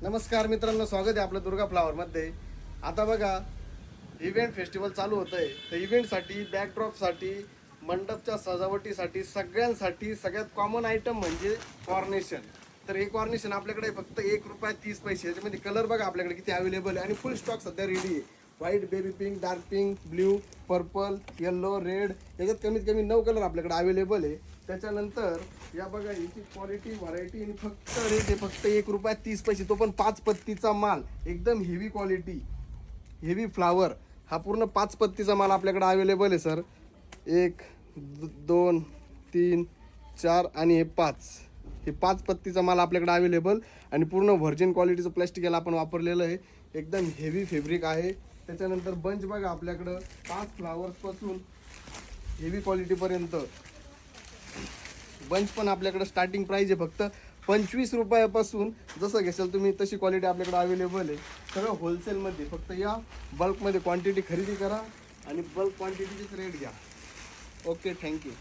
नमस्कार मित्रांनो, स्वागत आहे आपलं दुर्गा फ्लावरमध्ये. आता बघा, इव्हेंट फेस्टिवल चालू होत आहे. तर इव्हेंटसाठी, बॅकड्रॉपसाठी, मंडपच्या सजावटीसाठी, सगळ्यांसाठी सगळ्यात कॉमन आयटम म्हणजे कॉर्नेशन. तर हे कॉर्नेशन आपल्याकडे फक्त ₹1.30. याच्यामध्ये कलर बघा आपल्याकडे किती अवेलेबल आहे आणि फुल स्टॉक सध्या रेडी आहे. White, baby pink, dark pink, blue, purple, yellow, red, याच्यात कमीत कमी 9 कलर आपल्याकडे अवेलेबल आहे. त्याच्यानंतर या बघा, याची क्वालिटी, व्हरायटी आणि फक्त रेट आहे फक्त ₹1.30. तो पण 5 पत्तीचा माल, एकदम हेवी क्वालिटी, हेवी फ्लावर. हा पूर्ण 5 पत्तीचा माल आपल्याकडे अवेलेबल आहे सर. 1 2 3 4 आणि हे 5, हे 5 पत्तीचा माल आपल्याकडे अवेलेबल आणि पूर्ण व्हर्जिन क्वालिटीचं प्लॅस्टिक याला आपण वापरलेलं आहे. एकदम हेवी फॅब्रिक आहे. त्याच्यानंतर बंच बघा आपल्याकडं 5 फ्लावर्सपासून हेवी क्वालिटीपर्यंत बंच पण आपल्याकडे स्टार्टिंग प्राइस आहे फक्त ₹25 जसं घेशाल तुम्ही तशी क्वालिटी आपल्याकडे अवेलेबल आहे. सगळं होलसेलमध्ये. फक्त या बल्कमध्ये क्वांटिटी खरेदी करा आणि बल्क क्वांटिटीचेच रेट घ्या. Okay, thank you.